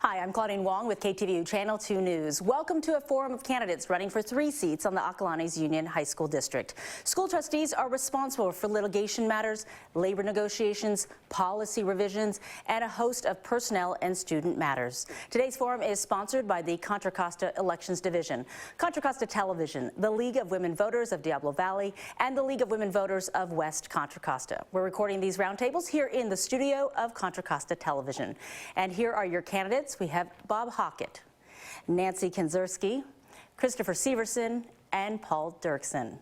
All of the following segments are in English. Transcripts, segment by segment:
Hi, I'm Claudine Wong with KTVU Channel 2 News. Welcome to a forum of candidates running for 3 seats on the Acalanes Union High School District. School trustees are responsible for litigation matters, labor negotiations, policy revisions, and a host of personnel and student matters. Today's forum is sponsored by the Contra Costa Elections Division, Contra Costa Television, the League of Women Voters of Diablo Valley, and the League of Women Voters of West Contra Costa. We're recording these roundtables here in the studio of Contra Costa Television. And here are your candidates. We have Bob Hockett, Nancy Kinzerski, Christopher Severson, and Paul Dirksen.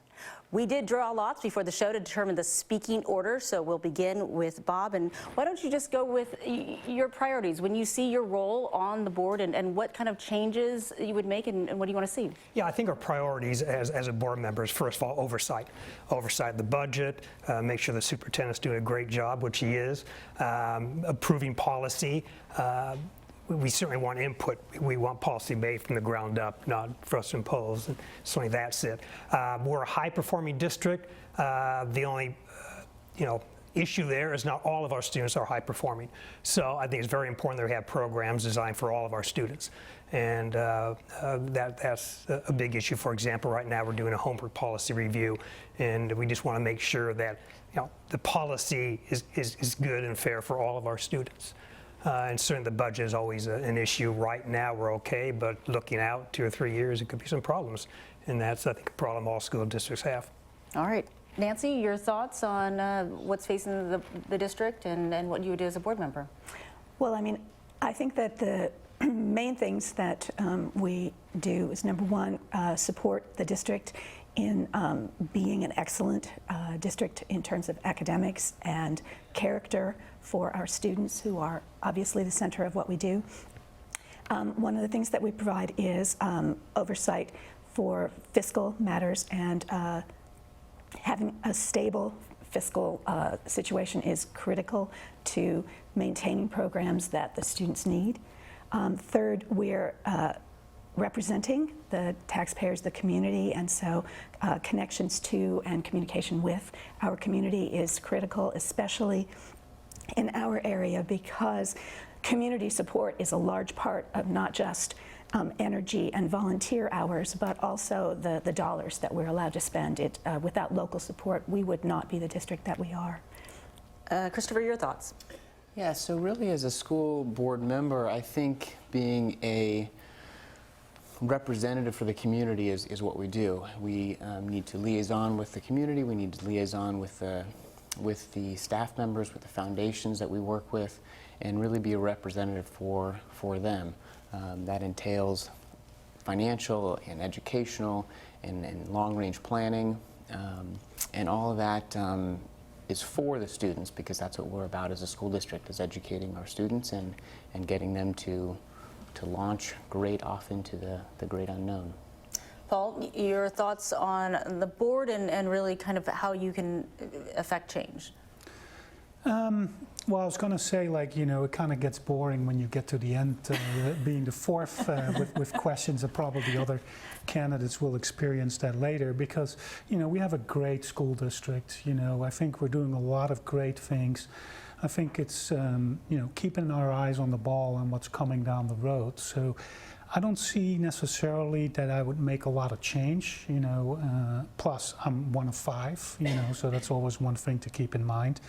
We did draw lots before the show to determine the speaking order, so we'll begin with Bob. And why don't you just go with your priorities when you see your role on the board and what kind of changes you would make and what do you want to see? Yeah, I think our priorities as a board member is, first of all, oversight. Oversight the budget, make sure the superintendent's doing a great job, which he is, approving policy. We certainly want input. We want policy made from the ground up, not for us to impose. And certainly that's it. We're a high-performing district. The only, issue there is not all of our students are high-performing. So I think it's very important that we have programs designed for all of our students. And that's a big issue. For example, right now we're doing a homework policy review, and we just want to make sure that the policy is good and fair for all of our students. And certainly the budget is always an issue. Right now we're okay, but looking out 2 or 3 years, it could be some problems. And that's, I think, a problem all school districts have. All right. Nancy, your thoughts on what's facing the district and what you would do as a board member? Well, I mean, I think that the main things that we do is, number one, support the district in being an excellent district in terms of academics and character for our students, who are obviously the center of what we do. One of the things that we provide is oversight for fiscal matters, and having a stable fiscal situation is critical to maintaining programs that the students need. Third, we're representing the taxpayers, the community, and so connections to and communication with our community is critical, especially in our area, because community support is a large part of not just energy and volunteer hours, but also the dollars that we're allowed to spend. Without local support, we would not be the district that we are. Christopher, your thoughts? Yeah, so really as a school board member, I think being a representative for the community is what we do. We need to liaison with the community, we need to liaison with the staff members, with the foundations that we work with, and really be a representative for them. That entails financial and educational and long-range planning, and all of that is for the students, because that's what we're about as a school district, is educating our students and getting them to launch great off into the great unknown. Paul, your thoughts on the board and really kind of how you can affect change? Well, I was going to say, it kind of gets boring when you get to the end, being the fourth with questions, and probably other candidates will experience that later, because, we have a great school district. I think we're doing a lot of great things. I think it's, keeping our eyes on the ball on what's coming down the road. So I don't see necessarily that I would make a lot of change, plus I'm one of 5, so that's always one thing to keep in mind.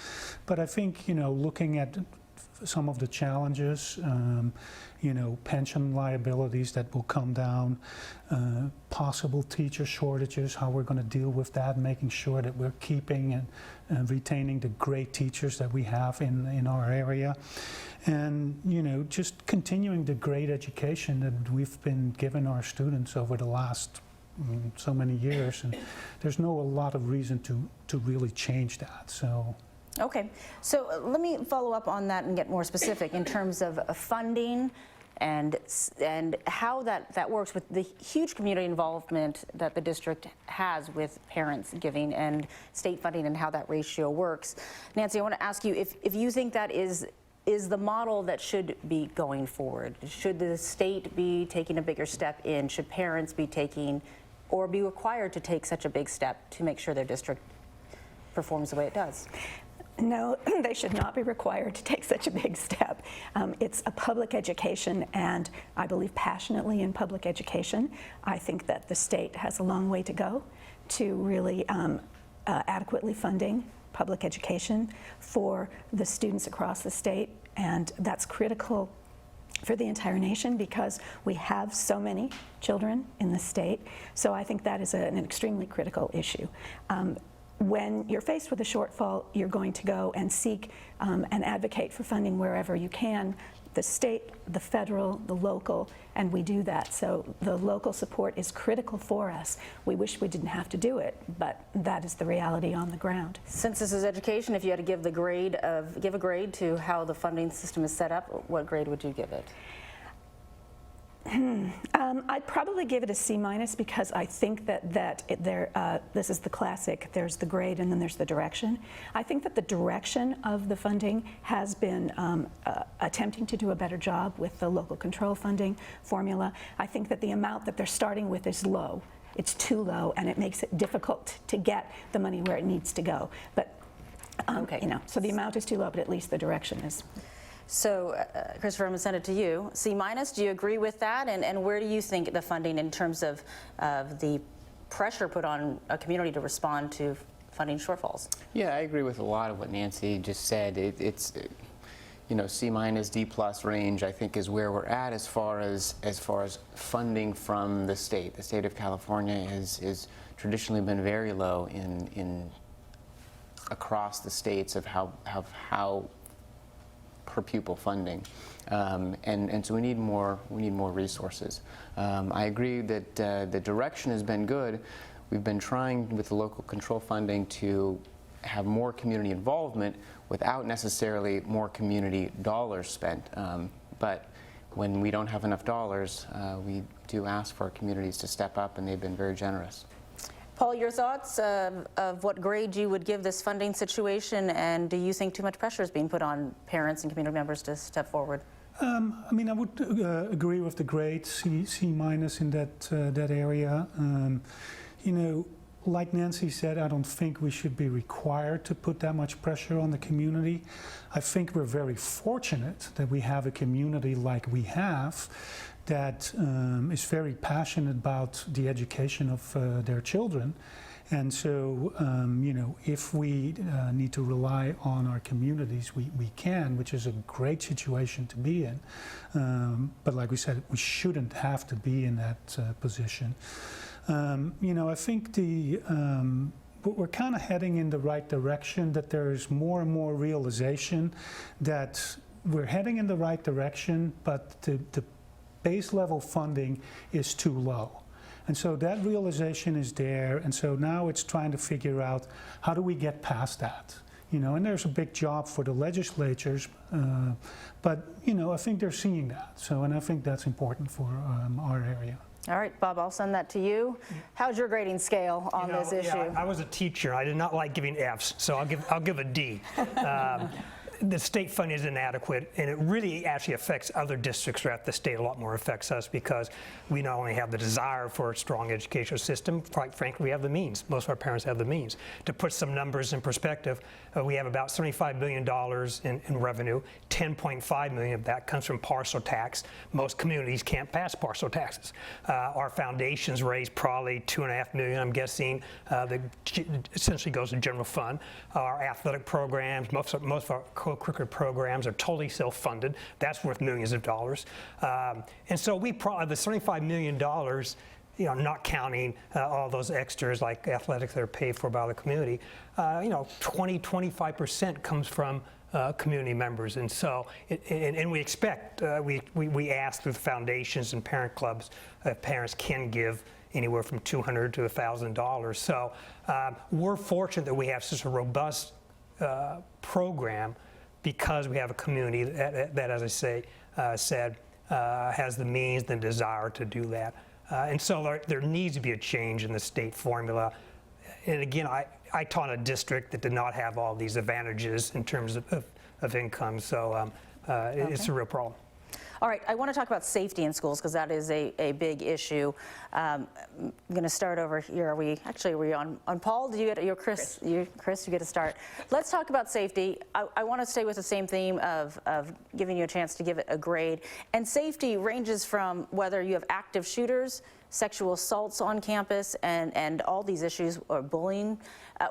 But I think, looking at some of the challenges, pension liabilities that will come down, possible teacher shortages, how we're going to deal with that, making sure that we're keeping and retaining the great teachers that we have in our area. And, just continuing the great education that we've been giving our students over the last so many years. And there's a lot of reason to really change that. So. Okay, so let me follow up on that and get more specific in terms of funding and how that works with the huge community involvement that the district has with parents giving and state funding and how that ratio works. Nancy, I want to ask you if you think that is the model that should be going forward. Should the state be taking a bigger step in? Should parents be taking or be required to take such a big step to make sure their district performs the way it does? No, they should not be required to take such a big step. It's a public education, and I believe passionately in public education. I think that the state has a long way to go to really adequately funding public education for the students across the state, and that's critical for the entire nation because we have so many children in the state. So I think that is an extremely critical issue. When you're faced with a shortfall, you're going to go and seek and advocate for funding wherever you can, the state, the federal, the local, and we do that. So the local support is critical for us. We wish we didn't have to do it, but that is the reality on the ground. Since this is education, if you had to give a grade to how the funding system is set up, what grade would you give it? I'd probably give it a C- because I think that this is the classic, there's the grade and then there's the direction. I think that the direction of the funding has been attempting to do a better job with the local control funding formula. I think that the amount that they're starting with is low. It's too low, and it makes it difficult to get the money where it needs to go. But Okay. you know, so the amount is too low, but at least the direction is. So, Christopher, I'm going to send it to you. C-, do you agree with that? And where do you think the funding in terms of the pressure put on a community to respond to funding shortfalls? Yeah, I agree with a lot of what Nancy just said. It's you know, C-, D+ range, I think, is where we're at as far as funding from the state. The state of California has traditionally been very low in across the states of how per pupil funding, and so we need more resources. I agree that the direction has been good. We've been trying with the local control funding to have more community involvement without necessarily more community dollars spent. But when we don't have enough dollars, we do ask for our communities to step up, and they've been very generous. Paul, your thoughts of what grade you would give this funding situation, and do you think too much pressure is being put on parents and community members to step forward? I mean, I would agree with the grade C- in that area. You know, like Nancy said, I don't think we should be required to put that much pressure on the community. I think we're very fortunate that we have a community like we have that is very passionate about the education of their children. And so, you know, if we need to rely on our communities, we can, which is a great situation to be in. But like we said, we shouldn't have to be in that position. You know, I think we're kind of heading in the right direction, that there's more and more realization that we're heading in the right direction, but the base level funding is too low. And so that realization is there, and so now it's trying to figure out how do we get past that. You know, and there's a big job for the legislatures, but you know, I think they're seeing that. So, and I think that's important for our area. All right, Bob, I'll send that to you. How's your grading scale on this issue? Yeah, I was a teacher. I did not like giving Fs, so I'll give a D. The state funding is inadequate, and it really actually affects other districts throughout the state. A lot more affects us because we not only have the desire for a strong educational system, quite frankly, we have the means. Most of our parents have the means. To put some numbers in perspective, we have about $75 billion in revenue. 10.5 million of that comes from parcel tax. Most communities can't pass parcel taxes. Our foundations raise probably $2.5 million, I'm guessing, that essentially goes to general fund. Our athletic programs, most of our co-curricular programs are totally self-funded. That's worth millions of dollars. And so we probably, the $75 million, you know, not counting all those extras like athletics that are paid for by the community, you know, 25% comes from community members. And so, and we expect, we ask through the foundations and parent clubs, parents can give anywhere from $200 to $1,000. So we're fortunate that we have such a robust program because we have a community that as I said, has the means and the desire to do that. And so there needs to be a change in the state formula. And again, I taught a district that did not have all these advantages in terms of income, so it's a real problem. All right, I want to talk about safety in schools because that is a big issue. I'm going to start over here. Are we on Paul? Do you get Chris? Chris, you get to start. Let's talk about safety. I want to stay with the same theme of giving you a chance to give it a grade. And safety ranges from whether you have active shooters, sexual assaults on campus, and all these issues, or bullying.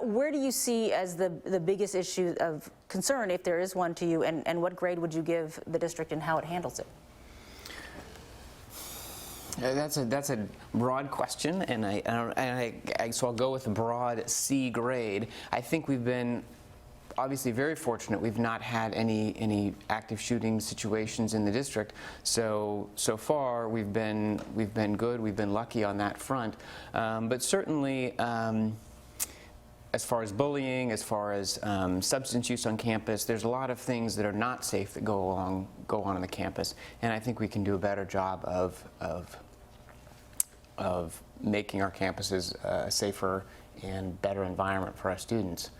Where do you see as the biggest issue of concern, if there is one to you, and what grade would you give the district and how it handles it? That's a broad question, so I'll go with a broad C grade. I think we've been obviously very fortunate. We've not had any active shooting situations in the district. So far we've been good. We've been lucky on that front. But certainly, as far as bullying, as far as substance use on campus, there's a lot of things that are not safe that go on the campus, and I think we can do a better job of making our campuses a safer and better environment for our students.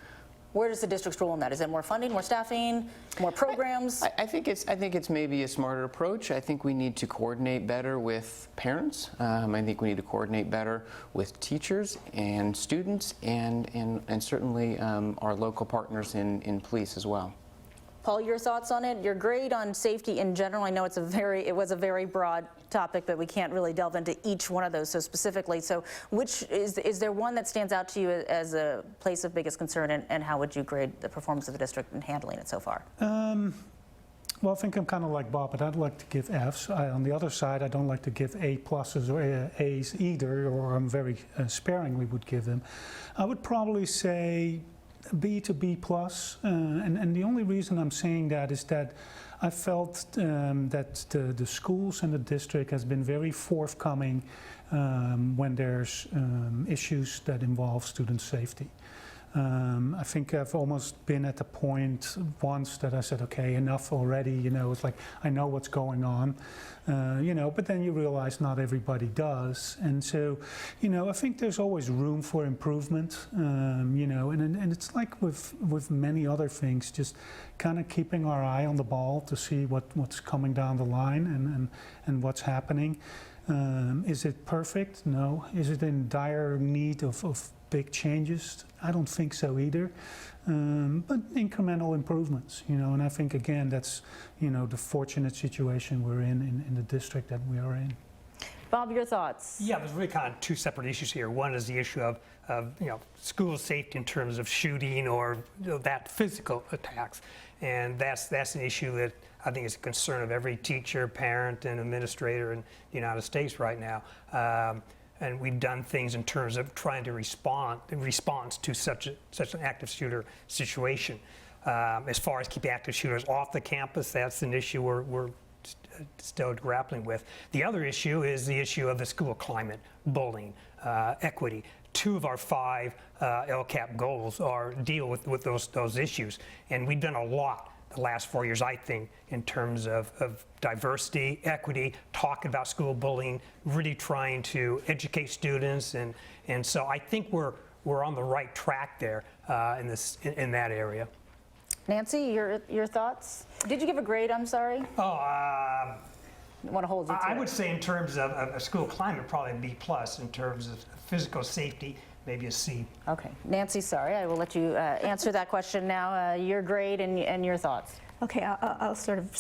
Where does the district's role in that? Is it more funding, more staffing, more programs? I think it's maybe a smarter approach. I think we need to coordinate better with parents. I think we need to coordinate better with teachers and students, and certainly our local partners in police as well. Paul, your thoughts on it? Your grade on safety in general? I know it was a very broad topic, but we can't really delve into each one of those so specifically. So which is there one that stands out to you as a place of biggest concern, and how would you grade the performance of the district in handling it so far? Well, I think I'm kind of like Bob, but I'd like to give Fs. On the other side, I don't like to give A pluses or As either, or I'm very sparingly would give them. I would probably say B to B plus, and the only reason I'm saying that is that I felt that the schools and the district has been very forthcoming when there's issues that involve student safety. I think I've almost been at the point once that I said, okay, enough already, it's like, I know what's going on, but then you realize not everybody does. And so, I think there's always room for improvement, and it's like with many other things, just kind of keeping our eye on the ball to see what's coming down the line and what's happening. Is it perfect? No. Is it in dire need of big changes? I don't think so either, but incremental improvements, and I think again that's, the fortunate situation we're in the district that we are in. Bob, your thoughts? Yeah, there's really kind of two separate issues here. One is the issue of school safety in terms of shooting or that physical attacks, and that's an issue that I think is a concern of every teacher, parent, and administrator in the United States right now. And we've done things in terms of trying to respond to such an active shooter situation. As far as keeping active shooters off the campus, that's an issue we're still grappling with. The other issue is the issue of the school climate, bullying, equity. 2 of our 5 LCAP goals deal with those issues, and we've done a lot the last 4 years, I think, in terms of diversity, equity, talking about school bullying, really trying to educate students, and so I think we're on the right track there in that area. Nancy, your thoughts? Did you give a grade? I'm sorry. I want to hold you to I would say in terms of a school climate, probably a B plus. In terms of physical safety, maybe a C. Okay, Nancy, sorry, I will let you answer that question now. Your grade and your thoughts. Okay, I'll sort of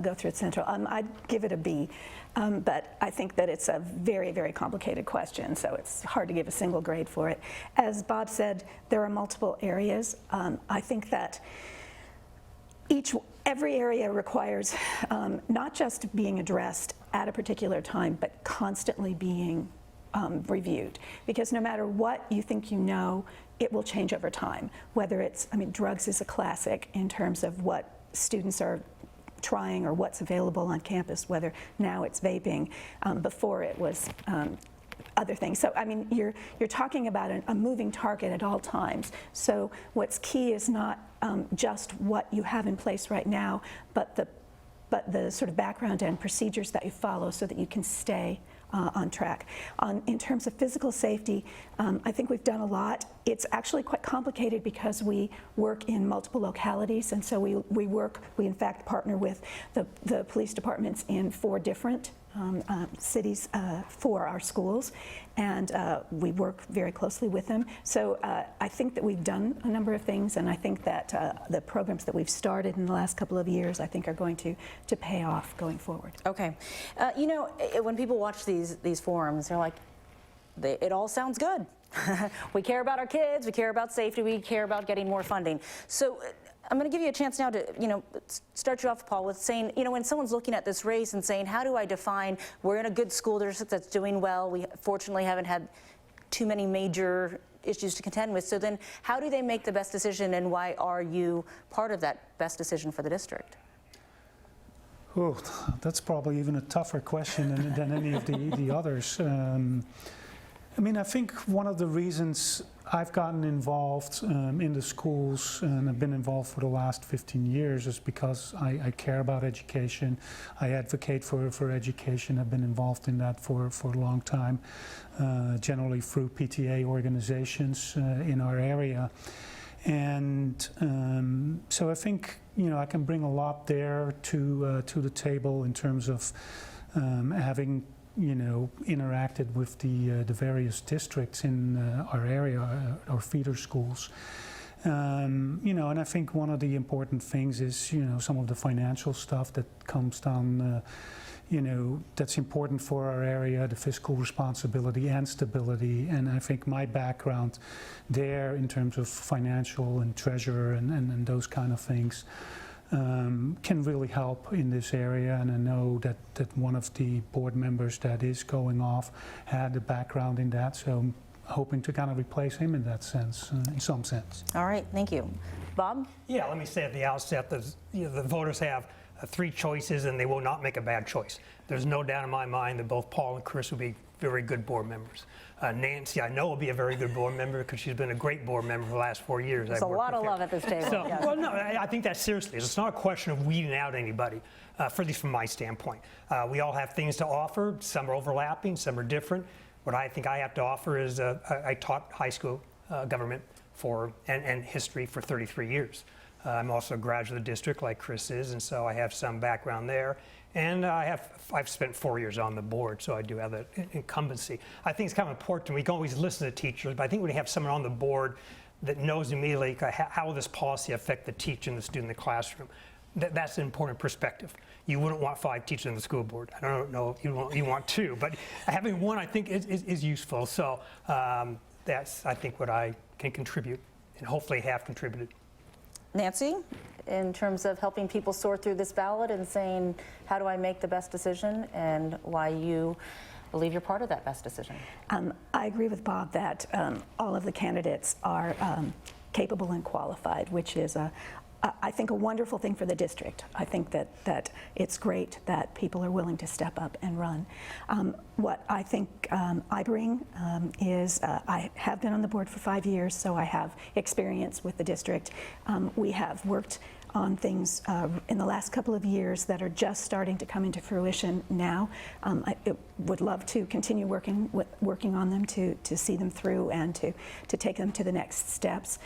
go through it central. I'd give it a B, but I think that it's a very, very complicated question, so it's hard to give a single grade for it. As Bob said, there are multiple areas. I think that every area requires not just being addressed at a particular time, but constantly being reviewed, because no matter what you think it will change over time. Whether it's, drugs is a classic in terms of what students are trying or what's available on campus, whether now it's vaping, before it was other things. So you're talking about a moving target at all times. So what's key is not just what you have in place right now, but the but the sort of background and procedures that you follow so that you can stay on track. In terms of physical safety, I think we've done a lot. It's actually quite complicated because we work in multiple localities, and so we in fact partner with the police departments in 4 different cities for our schools, and we work very closely with them. So I think that we've done a number of things, and I think that the programs that we've started in the last couple of years, I think, are going to pay off going forward. Okay. You know, when people watch these forums, they're like, it all sounds good. We care about our kids, we care about safety, we care about getting more funding. So I'm going to give you a chance now to, you know, start you off, Paul, with saying, you know, when someone's looking at this race and saying, how do I define we're in a good school district that's doing well, we fortunately haven't had too many major issues to contend with, so then how do they make the best decision, and why are you part of that best decision for the district? Oh, that's probably even a tougher question than any of the others. I mean, I think one of the reasons I've gotten involved in the schools, and I've been involved for the last 15 years, is because I care about education. I advocate for education. I've been involved in that for a long time, generally through PTA organizations in our area. And so I think, you know, I can bring a lot there to the table in terms of having, you know, interacted with the various districts in our area, our feeder schools. You know, and I think one of the important things is, you know, some of the financial stuff that comes down, you know, that's important for our area, the fiscal responsibility and stability. And I think my background there in terms of financial and treasurer and those kind of things can really help in this area. And I know that one of the board members that is going off had a background in that, so I'm hoping to kind of replace him in that sense, in some sense. All right, thank you. Bob? Yeah, let me say at the outset that, you know, the voters have 3 choices, and they will not make a bad choice. There's no doubt in my mind that both Paul and Chris will be very good board members. Nancy, I know, will be a very good board member because she's been a great board member for the last 4 years. There's a lot of love at this table. So, Yes. well, no, I think that seriously. It's not a question of weeding out anybody, at least from my standpoint. We all have things to offer. Some are overlapping, some are different. What I think I have to offer is I taught high school government and history for 33 years. I'm also a graduate of the district like Chris is, and so I have some background there. And I've spent 4 years on the board, so I do have that incumbency. I think it's kind of important. We can always listen to teachers, but I think when you have someone on the board that knows immediately how will this policy affect the teacher and the student in the classroom, that's an important perspective. You wouldn't want 5 teachers on the school board. I don't know if you want 2, but having 1, I think, is useful. So that's, I think, what I can contribute, and hopefully have contributed. Nancy, in terms of helping people sort through this ballot and saying, how do I make the best decision, and why you believe you're part of that best decision? I agree with Bob that all of the candidates are capable and qualified, which is I think a wonderful thing for the district. I think that it's great that people are willing to step up and run. What I think I bring is I have been on the board for 5 years, so I have experience with the district. We have worked on things in the last couple of years that are just starting to come into fruition now. I would love to continue working on them to see them through and to take them to the next steps.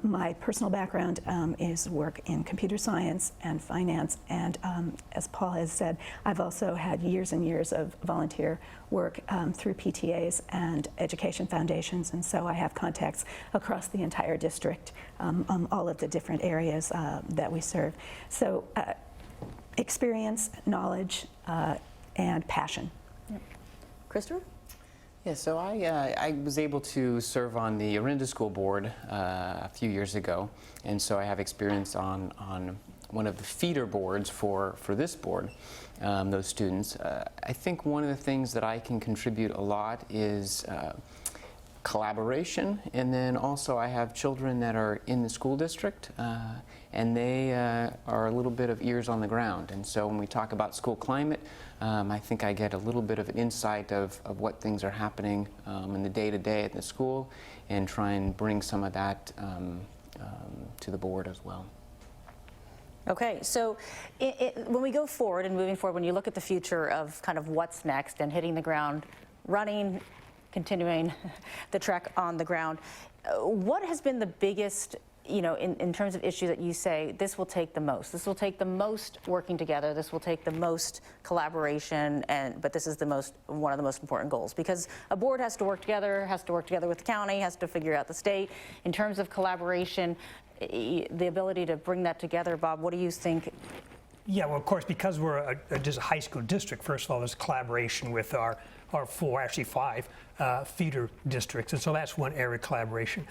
My personal background is work in computer science and finance, and as Paul has said, I've also had years and years of volunteer work through PTAs and education foundations, and so I have contacts across the entire district, all of the different areas that we serve. So experience, knowledge, and passion. Yep. Christopher? Yeah, so I was able to serve on the Orinda School Board a few years ago, and so I have experience on one of the feeder boards for this board, those students. I think one of the things that I can contribute a lot is collaboration, and then also I have children that are in the school district, and they are a little bit of ears on the ground. And so when we talk about school climate, I think I get a little bit of an insight of what things are happening in the day-to-day at the school, and try and bring some of that to the board as well. Okay, so when we go forward and moving forward, when you look at the future of kind of what's next and hitting the ground running, continuing the trek on the ground, what has been the biggest, you know, in terms of issues that you say this will take the most? This will take the most working together. This will take the most collaboration, but this is one of the most important goals, because a board has to work together with the county, has to figure out the state. In terms of collaboration, the ability to bring that together, Bob, what do you think? Yeah, well, of course, because we're just a high school district, first of all, there's collaboration with our four, actually five, feeder districts, and so that's one area of collaboration.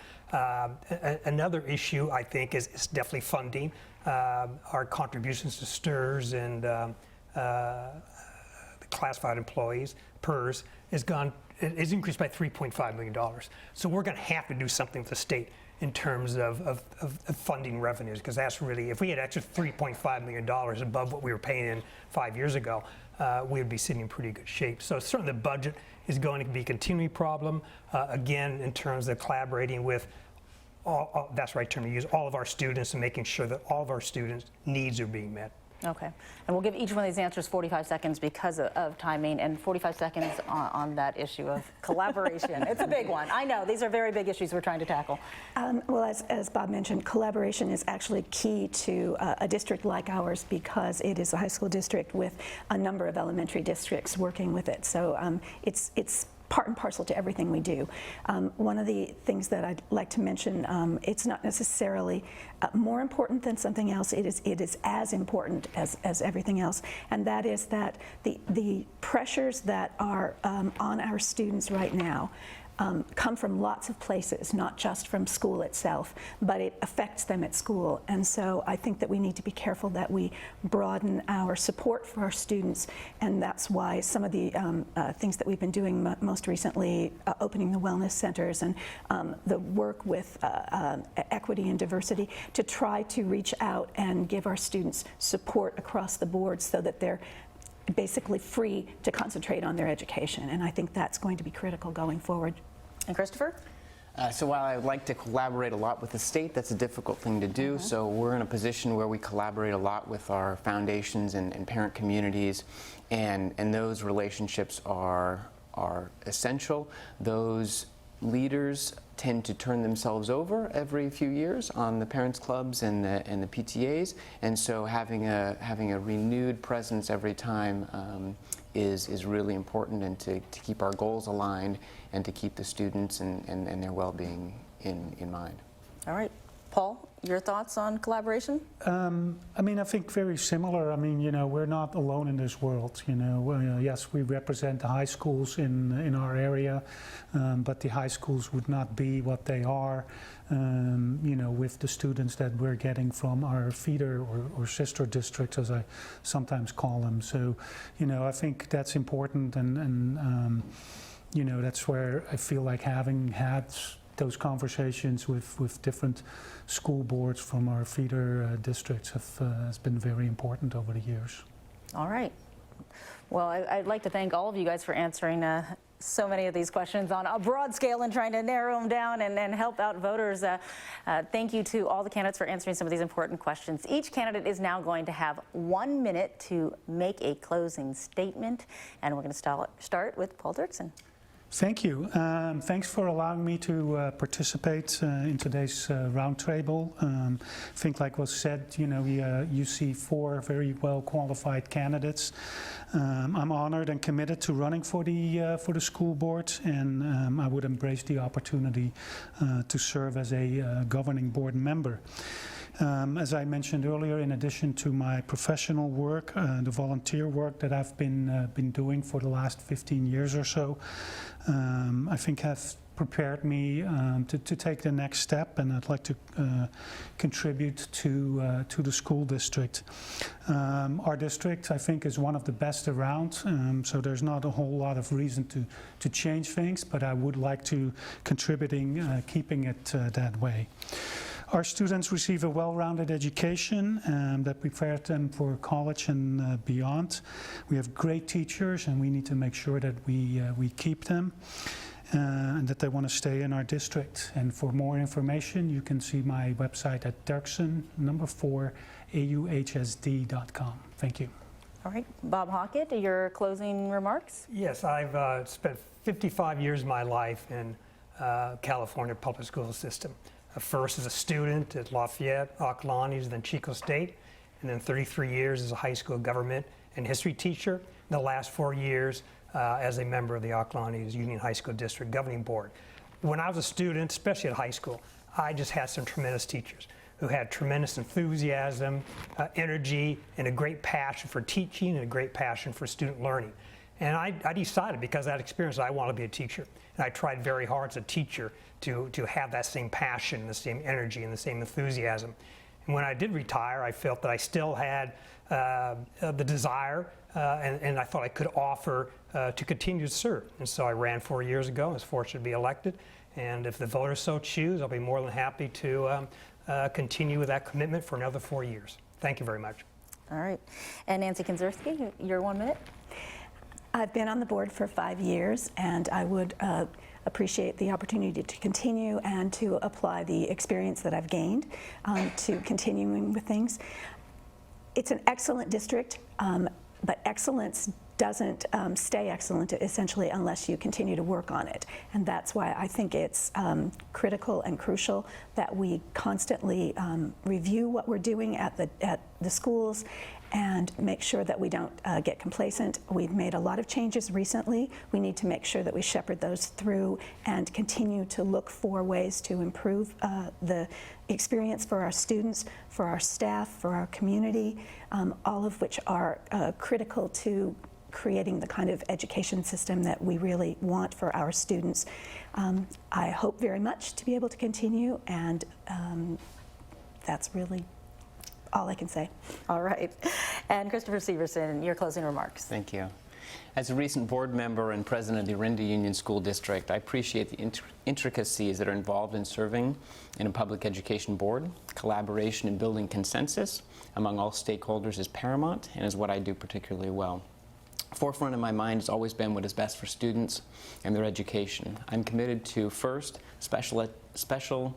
Another issue, I think, is definitely funding. Our contributions to STIRS and the classified employees, PERS, is increased by $3.5 million. So we're going to have to do something with the state in terms of funding revenues, because that's really, if we had extra $3.5 million above what we were paying in 5 years ago, we would be sitting in pretty good shape. So certainly the budget is going to be a continuing problem, again, in terms of collaborating with, that's the right term to use, all of our students, and making sure that all of our students' needs are being met. Okay, and we'll give each one of these answers 45 seconds because of timing, and 45 seconds on that issue of collaboration. It's a big one. I know, these are very big issues we're trying to tackle. Well, as Bob mentioned, collaboration is actually key to a district like ours, because it is a high school district with a number of elementary districts working with it. So it's part and parcel to everything we do. One of the things that I'd like to mention, it's not necessarily more important than something else. It is as important as everything else, and that is that the pressures that are on our students right now come from lots of places, not just from school itself, but it affects them at school. And so I think that we need to be careful that we broaden our support for our students, and that's why some of the things that we've been doing most recently, opening the wellness centers and the work with equity and diversity, to try to reach out and give our students support across the board so that they're basically free to concentrate on their education. And I think that's going to be critical going forward. And Christopher? So while I would like to collaborate a lot with the state, that's a difficult thing to do. So we're in a position where we collaborate a lot with our foundations and parent communities, and those relationships are essential. Those leaders tend to turn themselves over every few years on the parents clubs and the PTAs, and so having a renewed presence every time is really important, and to keep our goals aligned and to keep the students and their well-being in mind. All right. Paul, your thoughts on collaboration? I mean, I think very similar. I mean, you know, we're not alone in this world. You know, yes, we represent the high schools in our area, but the high schools would not be what they are, you know, with the students that we're getting from our feeder or sister districts, as I sometimes call them. So, you know, I think that's important, and you know, that's where I feel like having had those conversations with different school boards from our feeder districts has been very important over the years. All right. Well, I'd like to thank all of you guys for answering so many of these questions on a broad scale and trying to narrow them down and help out voters. Thank you to all the candidates for answering some of these important questions. Each candidate is now going to have 1 minute to make a closing statement, and we're going to start with Paul Dirksen. Thank you. Thanks for allowing me to participate in today's roundtable. I think, like was said, you know, you see 4 very well qualified candidates. I'm honored and committed to running for the school board, and I would embrace the opportunity to serve as a governing board member. As I mentioned earlier, in addition to my professional work, the volunteer work that I've been doing for the last 15 years or so, I think have prepared me to take the next step, and I'd like to contribute to the school district. Our district, I think, is one of the best around, so there's not a whole lot of reason to change things, but I would like to contributing, keeping it that way. Our students receive a well-rounded education that prepares them for college and beyond. We have great teachers, and we need to make sure that we keep them. and that they want to stay in our district. And for more information, you can see my website at dirksen4auhsd.com. Thank you. All right, Bob Hockett, your closing remarks? Yes, I've spent 55 years of my life in California public school system. First as a student at Lafayette, Acalanes, then Chico State, and then 33 years as a high school government and history teacher. The last 4 years as a member of the Acalanes Union High School District Governing Board. When I was a student, especially at high school, I just had some tremendous teachers who had tremendous enthusiasm, energy, and a great passion for teaching and a great passion for student learning. And I decided, because of that experience, I want to be a teacher. And I tried very hard as a teacher to have that same passion, the same energy, and the same enthusiasm. And when I did retire, I felt that I still had the desire and I thought I could offer to continue to serve. And so I ran 4 years ago. I was fortunate to be elected. And if the voters so choose, I'll be more than happy to continue with that commitment for another 4 years. Thank you very much. All right. And Nancy Kinzerski, your 1 minute. I've been on the board for 5 years, and I would appreciate the opportunity to continue and to apply the experience that I've gained to continuing with things. It's an excellent district, but excellence doesn't stay excellent essentially unless you continue to work on it. And that's why I think it's critical and crucial that we constantly review what we're doing at the schools and make sure that we don't get complacent. We've made a lot of changes recently. We need to make sure that we shepherd those through and continue to look for ways to improve the experience for our students, for our staff, for our community, all of which are critical to creating the kind of education system that we really want for our students. I hope very much to be able to continue, and that's really all I can say. All right. And Christopher Severson, your closing remarks. Thank you. As a recent board member and president of the Orinda Union School District, I appreciate the intricacies that are involved in serving in a public education board. Collaboration and building consensus among all stakeholders is paramount and is what I do particularly well. Forefront of my mind has always been what is best for students and their education. I'm committed to, first, special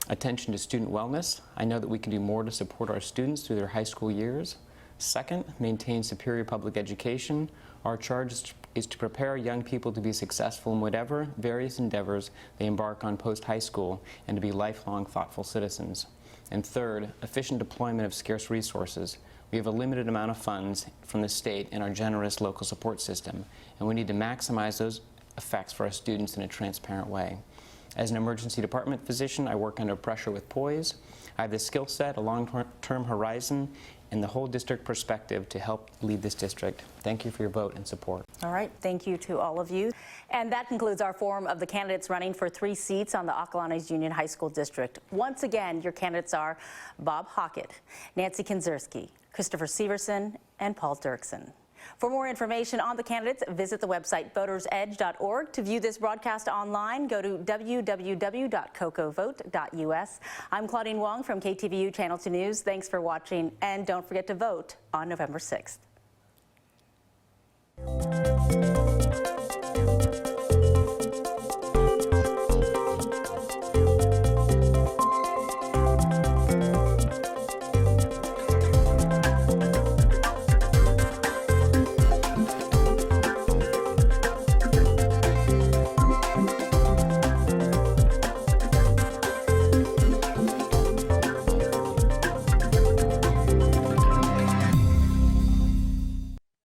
attention to student wellness. I know that we can do more to support our students through their high school years. Second, maintain superior public education. Our charge is to prepare young people to be successful in whatever various endeavors they embark on post-high school and to be lifelong thoughtful citizens. And third, efficient deployment of scarce resources. We have a limited amount of funds from the state in our generous local support system, and we need to maximize those effects for our students in a transparent way. As an emergency department physician, I work under pressure with poise. I have the skill set, a long-term horizon, and the whole district perspective to help lead this district. Thank you for your vote and support. All right, thank you to all of you. And that concludes our forum of the candidates running for 3 seats on the Acalanes Union High School District. Once again, your candidates are Bob Hockett, Nancy Kinzerski, Christopher Severson, and Paul Dirksen. For more information on the candidates, visit the website votersedge.org. To view this broadcast online, go to www.cocovote.us. I'm Claudine Wong from KTVU Channel 2 News. Thanks for watching, and don't forget to vote on November 6th.